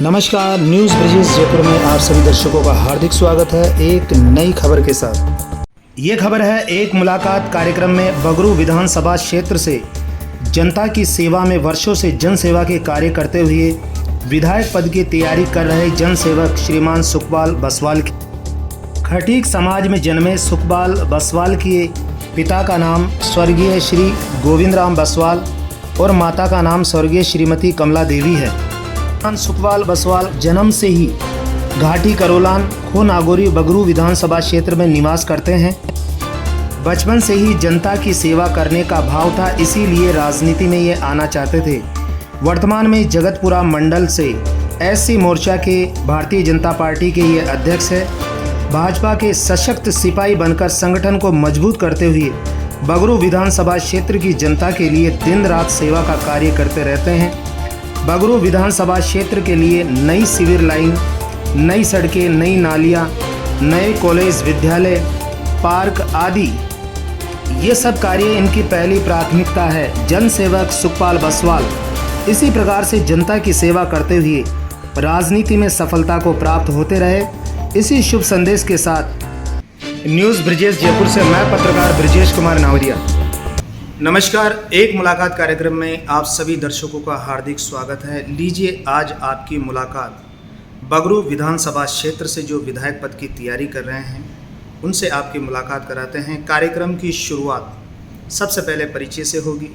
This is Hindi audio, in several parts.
नमस्कार, न्यूज़ ब्रिजेश जयपुर में आप सभी दर्शकों का हार्दिक स्वागत है एक नई खबर के साथ। ये खबर है एक मुलाकात कार्यक्रम में बगरू विधानसभा क्षेत्र से जनता की सेवा में वर्षों से जन सेवा के कार्य करते हुए विधायक पद की तैयारी कर रहे जन सेवक श्रीमान सुखपाल बसवाल की खटीक समाज में जन्मे सुखपाल बसवाल के पिता का नाम स्वर्गीय श्री गोविंद राम बसवाल और माता का नाम स्वर्गीय श्रीमती कमला देवी है। सुखपाल बसवाल जन्म से ही घाटी करोलान खो नागौरी बगरू विधानसभा क्षेत्र में निवास करते हैं। बचपन से ही जनता की सेवा करने का भाव था, इसीलिए राजनीति में ये आना चाहते थे। वर्तमान में जगतपुरा मंडल से एससी मोर्चा के भारतीय जनता पार्टी के ये अध्यक्ष है। भाजपा के सशक्त सिपाही बनकर संगठन को मजबूत करते हुए बगरू विधानसभा क्षेत्र की जनता के लिए दिन रात सेवा का कार्य करते रहते हैं। बगरू विधानसभा क्षेत्र के लिए नई सिविल लाइन, नई सड़कें, नई नालियां, नए कॉलेज, विद्यालय, पार्क आदि ये सब कार्य इनकी पहली प्राथमिकता है। जन सेवक सुखपाल बसवाल इसी प्रकार से जनता की सेवा करते हुए राजनीति में सफलता को प्राप्त होते रहे। इसी शुभ संदेश के साथ न्यूज़ ब्रिजेश जयपुर से मैं पत्रकार ब्रिजेश कुमार नावरिया। नमस्कार, एक मुलाकात कार्यक्रम में आप सभी दर्शकों का हार्दिक स्वागत है। लीजिए आज आपकी मुलाकात बगरू विधानसभा क्षेत्र से जो विधायक पद की तैयारी कर रहे हैं उनसे आपकी मुलाकात कराते हैं। कार्यक्रम की शुरुआत सबसे पहले परिचय से होगी।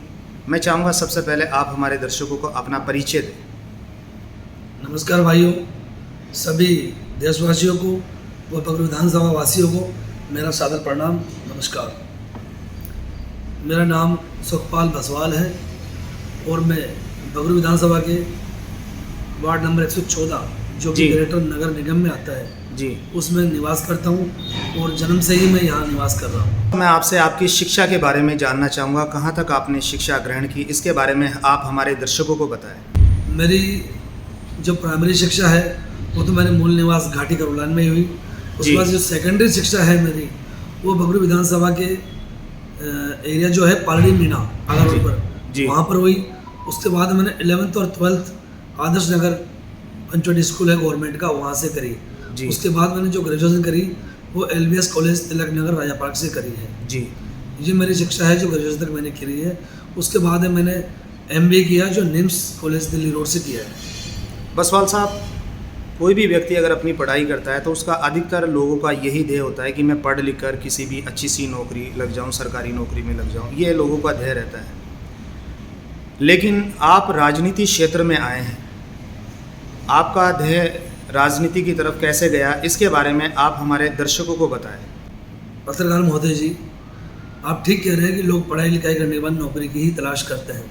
मैं चाहूँगा सबसे पहले आप हमारे दर्शकों को अपना परिचय दें। नमस्कार भाइयों, सभी देशवासियों को व बगरू विधानसभा वासियों को मेरा सादर प्रणाम। नमस्कार, मेरा नाम सुखपाल बसवाल है और मैं बगरू विधानसभा के वार्ड नंबर 114 जो कि ग्रेटर नगर निगम में आता है जी, उसमें निवास करता हूँ और जन्म से ही मैं यहाँ निवास कर रहा हूँ। मैं आपसे आपकी शिक्षा के बारे में जानना चाहूँगा, कहाँ तक आपने शिक्षा ग्रहण की, इसके बारे में आप हमारे दर्शकों को बताएं। मेरी जो प्राइमरी शिक्षा है वो तो मैंने मूल निवास घाटी करोलान में ही हुई। उसके बाद जो सेकेंडरी शिक्षा है मेरी वो बगरू विधानसभा के एरिया जो है पालड़ी मीना आगर रोड पर, वहाँ पर हुई। उसके बाद मैंने 11th और 12th आदर्श नगर पंचवटी स्कूल है गवर्नमेंट का, वहाँ से करी। उसके बाद मैंने जो ग्रेजुएशन करी वो LBS college Tilak Nagar Raja park से करी है जी। ये मेरी शिक्षा है जो ग्रेजुएशन तक मैंने करी है। उसके बाद मैंने MBA किया जो निम्स कॉलेज दिल्ली रोड से किया है। बसवाल साहब, कोई भी व्यक्ति अगर अपनी पढ़ाई करता है तो उसका अधिकतर लोगों का यही ध्येय होता है कि मैं पढ़ लिख कर किसी भी अच्छी सी नौकरी लग जाऊं, सरकारी नौकरी में लग जाऊं, ये लोगों का ध्येय रहता है। लेकिन आप राजनीति क्षेत्र में आए हैं, आपका ध्येय राजनीति की तरफ कैसे गया, इसके बारे में आप हमारे दर्शकों को बताएं। पत्रकार महोदय जी, आप ठीक कह रहे हैं कि लोग पढ़ाई लिखाई करने के बाद नौकरी की ही तलाश करते हैं,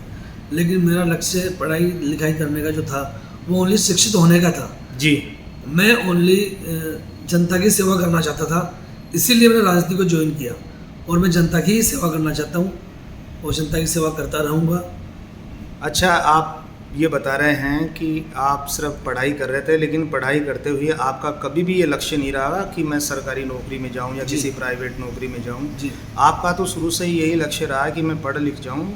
लेकिन मेरा लक्ष्य पढ़ाई लिखाई करने का जो था वो ओनली शिक्षित होने का था जी। मैं ओनली जनता की सेवा करना चाहता था, इसीलिए मैंने राजनीति को ज्वाइन किया और मैं जनता की ही सेवा करना चाहता हूँ और जनता की सेवा करता रहूँगा। अच्छा, आप ये बता रहे हैं कि आप सिर्फ पढ़ाई कर रहे थे, लेकिन पढ़ाई करते हुए आपका कभी भी ये लक्ष्य नहीं रहा कि मैं सरकारी नौकरी में जाऊँ या किसी प्राइवेट नौकरी में जाऊँ जी। आपका तो शुरू से ही यही लक्ष्य रहा कि मैं पढ़ लिख जाऊँ,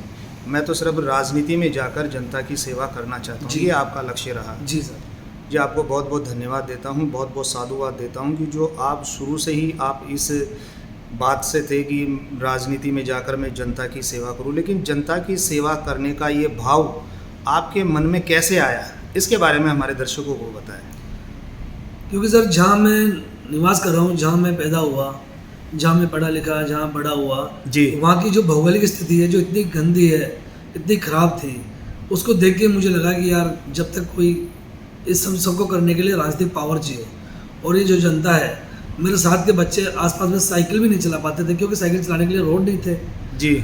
मैं तो सिर्फ राजनीति में जाकर जनता की सेवा करना चाहता हूँ, ये आपका लक्ष्य रहा जी सर। जी, आपको बहुत बहुत धन्यवाद देता हूँ, बहुत बहुत साधुवाद देता हूँ कि जो आप शुरू से ही आप इस बात से थे कि राजनीति में जाकर मैं जनता की सेवा करूँ। लेकिन जनता की सेवा करने का ये भाव आपके मन में कैसे आया, इसके बारे में हमारे दर्शकों को बताएं। क्योंकि सर जहाँ मैं निवास कर रहा हूँ, जहाँ मैं पैदा हुआ, जहाँ मैं पढ़ा लिखा, जहाँ बड़ा हुआ जी, वहाँ की जो भौगोलिक स्थिति है जो इतनी गंदी है, इतनी ख़राब थी, उसको देख के मुझे लगा कि यार जब तक कोई इस सबको करने के लिए राजनीतिक पावर चाहिए। और ये जो जनता है, मेरे साथ के बच्चे आसपास में साइकिल भी नहीं चला पाते थे क्योंकि साइकिल चलाने के लिए रोड नहीं थे जी।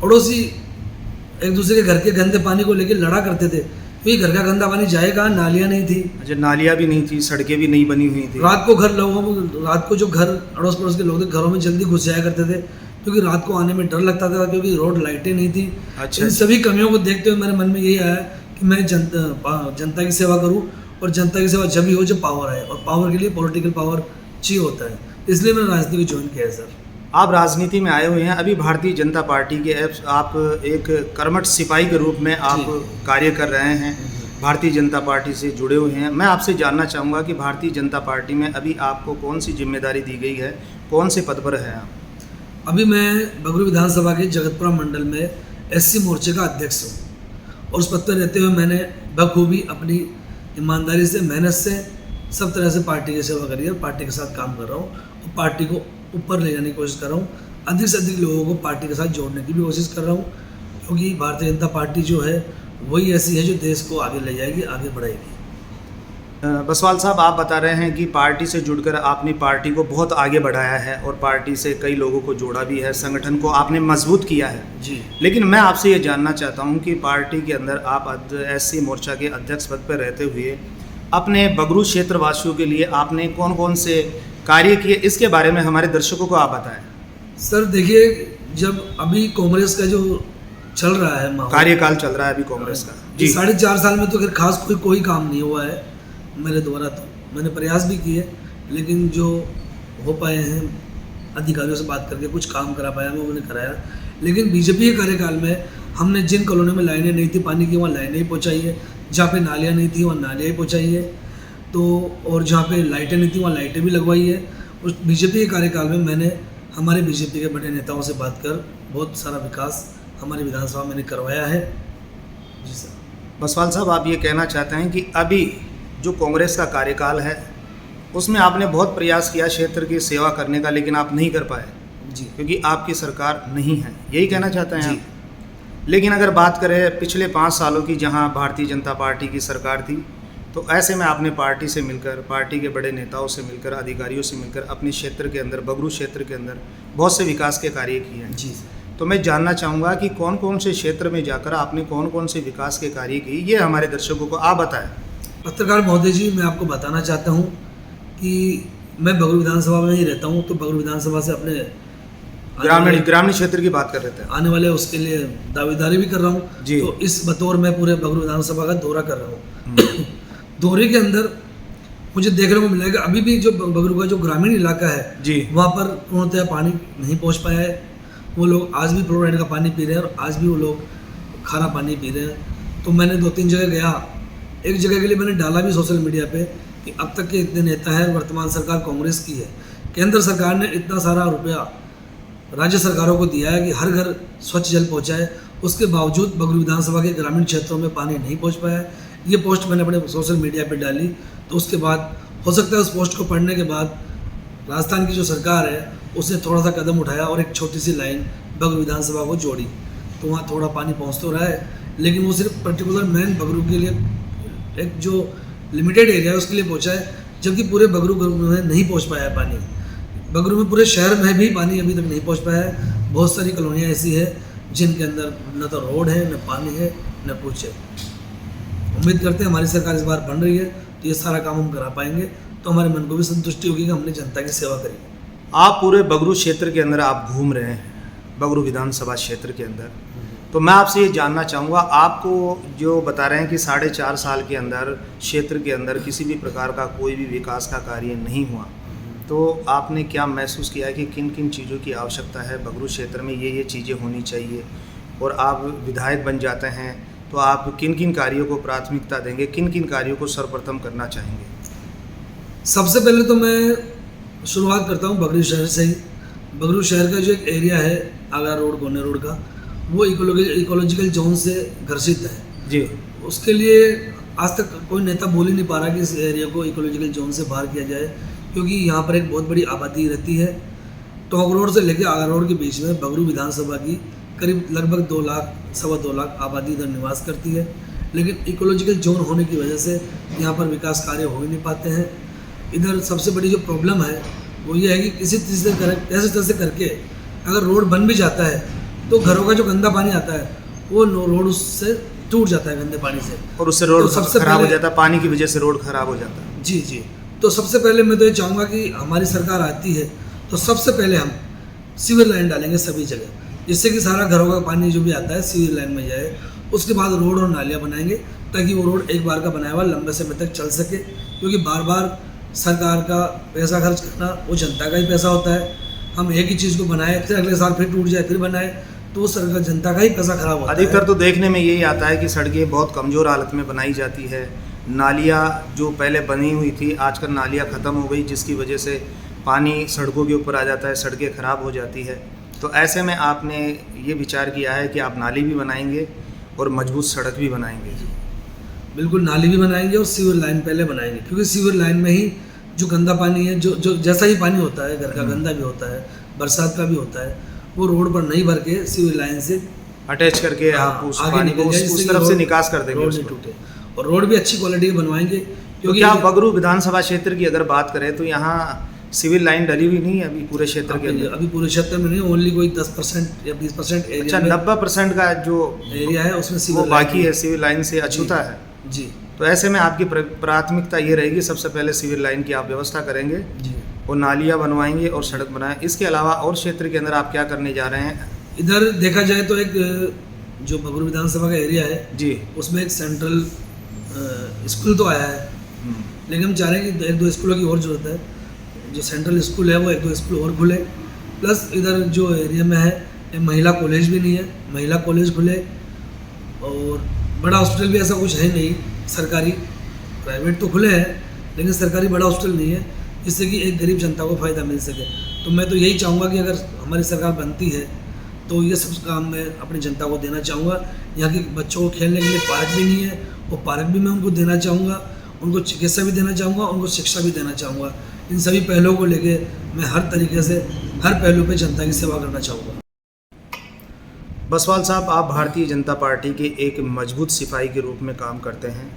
पड़ोसी एक दूसरे के घर के गंदे पानी को लेकर लड़ा करते थे क्योंकि घर का गंदा पानी जाएगा, नालियाँ नहीं थी। अच्छा, नालियाँ भी नहीं थी, सड़कें भी नहीं बनी हुई थी। रात को जो घर अड़ोस पड़ोस के लोग थे घरों में जल्दी घुस जाया करते थे क्योंकि रात को आने में डर लगता था क्योंकि रोड लाइटें नहीं थी। अच्छा, इन सभी कमियों को देखते हुए मेरे मन में यही आया कि मैं जनता की सेवा करूं और जनता की सेवा जब ही हो जब पावर आए, और पावर के लिए पॉलिटिकल पावर चाहिए होता है, इसलिए मैंने राजनीति को ज्वाइन किया है सर। आप राजनीति में आए हुए हैं, अभी भारतीय जनता पार्टी के आप एक कर्मठ सिपाही के रूप में आप कार्य कर रहे हैं। भारतीय जनता पार्टी से जुड़े हुए हैं। मैं आपसे जानना चाहूँगा कि भारतीय जनता पार्टी में अभी आपको कौन सी जिम्मेदारी दी गई है, कौन से पद पर है आप? अभी मैं बगरू विधानसभा के जगतपुरा मंडल में एससी मोर्चे का अध्यक्ष हूँ और उस पद पर रहते हुए मैंने बखूबी अपनी ईमानदारी से, मेहनत से, सब तरह से पार्टी की सेवा करी है और पार्टी के साथ काम कर रहा हूँ और पार्टी को ऊपर ले जाने की कोशिश कर रहा हूँ। अधिक से अधिक लोगों को पार्टी के साथ जोड़ने की भी कोशिश कर रहा हूँ, क्योंकि भारतीय जनता पार्टी जो है वही ऐसी है जो देश को आगे ले जाएगी, आगे बढ़ाएगी। बसवाल साहब, आप बता रहे हैं कि पार्टी से जुड़कर आपने पार्टी को बहुत आगे बढ़ाया है और पार्टी से कई लोगों को जोड़ा भी है, संगठन को आपने मजबूत किया है जी। लेकिन मैं आपसे ये जानना चाहता हूँ कि पार्टी के अंदर आप एससी मोर्चा के अध्यक्ष पद पर रहते हुए अपने बगरू क्षेत्रवासियों के लिए आपने कौन कौन से कार्य किए, इसके बारे में हमारे दर्शकों को आप बताएं। सर देखिए, जब अभी कांग्रेस का जो चल रहा है माहौल, कार्यकाल चल रहा है अभी कांग्रेस का जी, 4.5 साल में तो खैर खास कोई काम नहीं हुआ है मेरे द्वारा। तो मैंने प्रयास भी किए, लेकिन जो हो पाए हैं अधिकारियों से बात करके कुछ काम करा पाया मैं, उन्होंने कराया। लेकिन बीजेपी के कार्यकाल में हमने जिन कॉलोनियों में लाइनें नहीं थी पानी की, वहाँ लाइनें ही पहुँचाई है, जहाँ पे नालियाँ नहीं थी वहाँ नालियाँ ही पहुँचाई है, तो और जहाँ पे लाइटें नहीं थी वहाँ लाइटें भी लगवाई है। उस बीजेपी के कार्यकाल में मैंने हमारे बीजेपी के बड़े नेताओं से बात कर बहुत सारा विकास हमारी विधानसभा में करवाया है। जी सर। बसवाल साहब, आप ये कहना चाहते हैं कि अभी जो कांग्रेस का कार्यकाल है उसमें आपने बहुत प्रयास किया क्षेत्र की सेवा करने का, लेकिन आप नहीं कर पाए जी, क्योंकि आपकी सरकार नहीं है, यही कहना चाहते हैं जी। आप? लेकिन अगर बात करें पिछले 5 सालों की, जहां भारतीय जनता पार्टी की सरकार थी, तो ऐसे में आपने पार्टी से मिलकर, पार्टी के बड़े नेताओं से मिलकर, अधिकारियों से मिलकर अपने क्षेत्र के अंदर, बगरू क्षेत्र के अंदर बहुत से विकास के कार्य किए हैं जी। तो मैं जानना चाहूँगा कि कौन कौन से क्षेत्र में जाकर आपने कौन कौन से विकास के कार्य किए, ये हमारे दर्शकों को आप बताएं। पत्रकार महोदय जी, मैं आपको बताना चाहता हूँ कि मैं बगरू विधानसभा में ही रहता हूँ, तो बगरू विधानसभा से अपने ग्रामीण क्षेत्र की बात कर रहे थे आने वाले उसके लिए दावेदारी भी कर रहा हूँ जी। तो इस बतौर मैं पूरे बगरू विधानसभा का दौरा कर रहा हूँ। दौरे के अंदर मुझे देखने को मिला है कि अभी भी जो बगरू का जो ग्रामीण इलाका है जी, वहाँ पर पूर्णतः पानी नहीं पहुँच पाया है। वो लोग आज भी फ्लोराइड का पानी पी रहे हैं और आज भी वो लोग खारा पानी पी रहे हैं। तो मैंने 2-3 जगह गया, एक जगह के लिए मैंने डाला भी सोशल मीडिया पे कि अब तक के इतने नेता हैं, वर्तमान सरकार कांग्रेस की है, केंद्र सरकार ने इतना सारा रुपया राज्य सरकारों को दिया है कि हर घर स्वच्छ जल पहुंचाए, उसके बावजूद बगरू विधानसभा के ग्रामीण क्षेत्रों में पानी नहीं पहुंच पाया है। ये पोस्ट मैंने अपने सोशल मीडिया पे डाली, तो उसके बाद हो सकता है उस पोस्ट को पढ़ने के बाद राजस्थान की जो सरकार है उसने थोड़ा सा कदम उठाया और एक छोटी सी लाइन बगरू विधानसभा को जोड़ी, तो वहाँ थोड़ा पानी पहुँच तो रहा है, लेकिन वो सिर्फ पर्टिकुलर मेन बगरू के लिए एक जो लिमिटेड एरिया है उसके लिए पहुँचा है, जबकि पूरे बगरू में नहीं पहुँच पाया है पानी। बगरू में पूरे शहर में भी पानी अभी तक नहीं पहुँच पाया है। बहुत सारी कॉलोनियाँ ऐसी है जिनके अंदर न तो रोड है, न पानी है, न कुछ है। उम्मीद करते हैं हमारी सरकार इस बार बन रही है तो ये सारा काम हम करा पाएंगे, तो हमारे मन को भी संतुष्टि होगी कि हमने जनता की सेवा करी। आप पूरे बगरू क्षेत्र के अंदर आप घूम रहे हैं, बगरू विधानसभा क्षेत्र के अंदर, तो मैं आपसे ये जानना चाहूँगा, आपको जो बता रहे हैं कि 4.5 साल के अंदर क्षेत्र के अंदर किसी भी प्रकार का कोई भी विकास का कार्य नहीं हुआ, तो आपने क्या महसूस किया कि किन किन चीज़ों की आवश्यकता है बगरू क्षेत्र में, ये चीज़ें होनी चाहिए, और आप विधायक बन जाते हैं तो आप किन किन कार्यों को प्राथमिकता देंगे, किन किन कार्यों को सर्वप्रथम करना चाहेंगे? सबसे पहले तो मैं शुरुआत करता हूँ बगरू शहर से ही। बगरू शहर का जो एक एरिया है आगरा रोड, गोने रोड का, वो इकोलॉजिकल जोन से घर्षित है जी। उसके लिए आज तक कोई नेता बोल ही नहीं पा रहा कि इस एरिया को इकोलॉजिकल जोन से बाहर किया जाए, क्योंकि यहाँ पर एक बहुत बड़ी आबादी रहती है। टोंक रोड से लेकर आगरा रोड के बीच में बगरू विधानसभा की करीब लगभग 2 लाख, 2.25 लाख आबादी इधर निवास करती है, लेकिन इकोलॉजिकल जोन होने की वजह से यहाँ पर विकास कार्य हो ही नहीं पाते हैं। इधर सबसे बड़ी जो प्रॉब्लम है वो ये है कि किसी तरह से करके अगर रोड बन भी जाता है तो घरों का जो गंदा पानी आता है वो रोड उससे टूट जाता है गंदे पानी से, और उससे रोड तो सबसे खराब हो पहले- जाता है, पानी की वजह से रोड खराब हो जाता है। जी जी। तो सबसे पहले मैं तो ये चाहूँगा कि हमारी सरकार आती है तो सबसे पहले हम सीवर लाइन डालेंगे सभी जगह, जिससे कि सारा घरों का पानी जो भी आता है सीवर लाइन में जाए। उसके बाद रोड और नालियाँ बनाएंगे ताकि वो रोड एक बार का बनाया हुआ लंबे समय तक चल सके, क्योंकि बार बार सरकार का पैसा खर्च करना वो जनता का ही पैसा होता है। हम एक ही चीज़ को बनाए फिर अगले साल फिर टूट जाए फिर बनाए, तो वो सरकार जनता का ही पैसा खराब होता है। अधिकतर तो देखने में यही आता है कि सड़कें बहुत कमज़ोर हालत में बनाई जाती है, नालियाँ जो पहले बनी हुई थी आजकल नालियाँ ख़त्म हो गई, जिसकी वजह से पानी सड़कों के ऊपर आ जाता है, सड़कें ख़राब हो जाती है। तो ऐसे में आपने ये विचार किया है कि आप नाली भी बनाएंगे और मजबूत सड़क भी बनाएंगे। बिल्कुल, नाली भी बनाएंगे और सीवर लाइन पहले बनाएंगे, क्योंकि सीवर लाइन में ही जो गंदा पानी है, जो जैसा ही पानी होता है, घर का गंदा भी होता है, बरसात का भी होता है, वो रोड पर नहीं भर के सीवर लाइन से अटैच करके आप उस आगे पानी को निकल जाए, उस जिससे तरफ कि से रोड- निकास कर देंगे रोड नहीं उसको। टूटे, और रोड भी अच्छी क्वालिटी के बनवाएंगे। तो क्योंकि क्या बगरू विधानसभा क्षेत्र की अगर बात करें तो यहाँ सिविल लाइन डली हुई नहीं है अभी पूरे क्षेत्र के अंदर? अभी पूरे क्षेत्र में नहीं, ओनली कोई 10% या 20% अच्छा, एरिया में 90% का जो एरिया है उसमें वो सीवर बाकी है, सिविल लाइन से अछूता है। जी तो ऐसे में आपकी प्राथमिकता ये रहेगी, सबसे पहले सिविल लाइन की आप व्यवस्था करेंगे जी। और नालियाँ बनवाएंगे और सड़क बनाएं। इसके अलावा और क्षेत्र के अंदर आप क्या करने जा रहे हैं? इधर देखा जाए तो एक जो बगरू विधानसभा का एरिया है जी। उसमें एक सेंट्रल स्कूल तो आया है, लेकिन हम चाह रहे हैं कि 1-2 स्कूलों की और ज़रूरत है। जो सेंट्रल स्कूल है वो 1-2 स्कूल और खुले, प्लस इधर जो एरिया में है एक महिला कॉलेज भी नहीं है, महिला कॉलेज खुले, और बड़ा हॉस्पिटल भी ऐसा कुछ है नहीं सरकारी, प्राइवेट तो खुले हैं लेकिन सरकारी बड़ा हॉस्पिटल नहीं है, जिससे कि एक गरीब जनता को फ़ायदा मिल सके। तो मैं तो यही चाहूँगा कि अगर हमारी सरकार बनती है तो ये सब काम मैं अपनी जनता को देना चाहूँगा। यहाँ के बच्चों को खेलने के लिए पार्क भी नहीं है, वो पार्क भी मैं उनको देना चाहूँगा, उनको चिकित्सा भी देना चाहूँगा, उनको शिक्षा भी देना चाहूँगा। इन सभी पहलुओं को लेके मैं हर तरीके से हर पहलू पे जनता की सेवा करना चाहूँगा। बसवाल साहब, आप भारतीय जनता पार्टी के एक मजबूत सिपाही के रूप में काम करते हैं।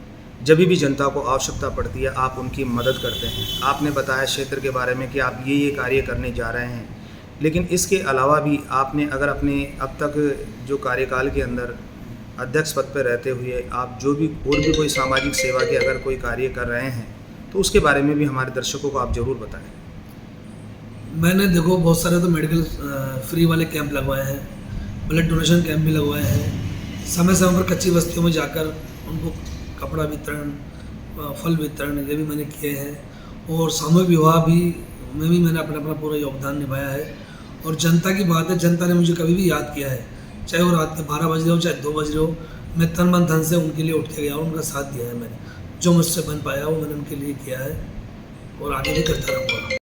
जब भी जनता को आवश्यकता पड़ती है आप उनकी मदद करते हैं। आपने बताया क्षेत्र के बारे में कि आप ये कार्य करने जा रहे हैं, लेकिन इसके अलावा भी आपने अगर अपने अब तक जो कार्यकाल के अंदर अध्यक्ष पद पर रहते हुए आप जो भी और भी कोई सामाजिक सेवा के अगर कोई कार्य कर रहे हैं तो उसके बारे में भी हमारे दर्शकों को आप ज़रूर बताएं। मैंने देखो बहुत सारे तो मेडिकल फ्री वाले कैंप लगवाए हैं, ब्लड डोनेशन कैंप भी लगवाए हैं, समय समय पर कच्ची बस्तियों में जाकर उनको कपड़ा वितरण, फल वितरण ये भी मैंने किए हैं, और सामूहिक विवाह भी में भी मैंने अपना पूरा योगदान निभाया है। और जनता की बात है, जनता ने मुझे कभी भी याद किया है, चाहे वो रात के 12 बज रहे हो चाहे 2 बज रहे हो, मैं तन मन धन से उनके लिए उठ के गया और उनका साथ दिया है। मैंने जो मुझसे बन पाया वो मैंने उनके लिए किया है और आगे भी करता रहूँगा।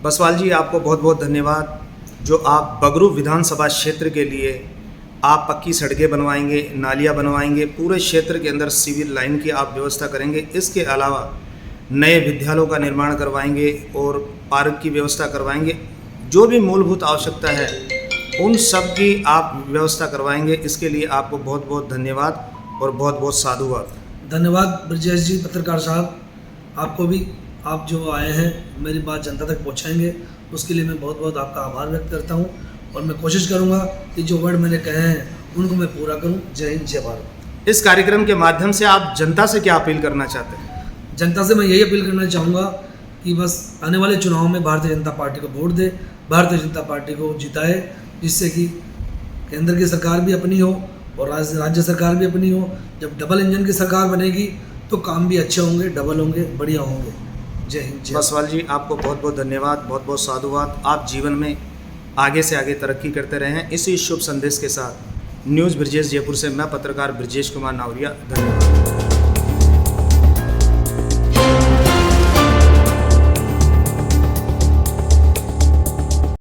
बसवाल जी, आपको बहुत बहुत धन्यवाद। जो आप बगरू विधानसभा क्षेत्र के लिए आप पक्की सड़कें बनवाएंगे, नालियाँ बनवाएंगे, पूरे क्षेत्र के अंदर सिविल लाइन की आप व्यवस्था करेंगे, इसके अलावा नए विद्यालयों का निर्माण करवाएंगे और पार्क की व्यवस्था करवाएंगे, जो भी मूलभूत आवश्यकता है उन सब की आप व्यवस्था करवाएंगे। इसके लिए आपको बहुत बहुत धन्यवाद और बहुत बहुत साधुवाद। धन्यवाद ब्रजेश जी, पत्रकार साहब, आपको भी, आप जो आए हैं मेरी बात जनता तक पहुंचाएंगे, उसके लिए मैं बहुत बहुत आपका आभार व्यक्त करता हूं, और मैं कोशिश करूंगा कि जो वर्ड मैंने कहे हैं उनको मैं पूरा करूं। जय हिंद, जय भारत। इस कार्यक्रम के माध्यम से आप जनता से क्या अपील करना चाहते हैं? जनता से मैं यही अपील करना चाहूँगा कि बस आने वाले चुनाव में भारतीय जनता पार्टी को वोट दे, भारतीय जनता पार्टी को जिताए, जिससे कि केंद्र की सरकार भी अपनी हो और राज्य सरकार भी अपनी हो। जब डबल इंजन की सरकार बनेगी तो काम भी अच्छे होंगे, डबल होंगे, बढ़िया होंगे। जय हिंद, जय। बसवाल जी, आपको बहुत बहुत धन्यवाद, बहुत बहुत साधुवाद। आप जीवन में आगे से आगे तरक्की करते रहें। इसी शुभ संदेश के साथ न्यूज़ ब्रिजेश जयपुर से मैं पत्रकार ब्रिजेश कुमार नावरिया, धन्यवाद।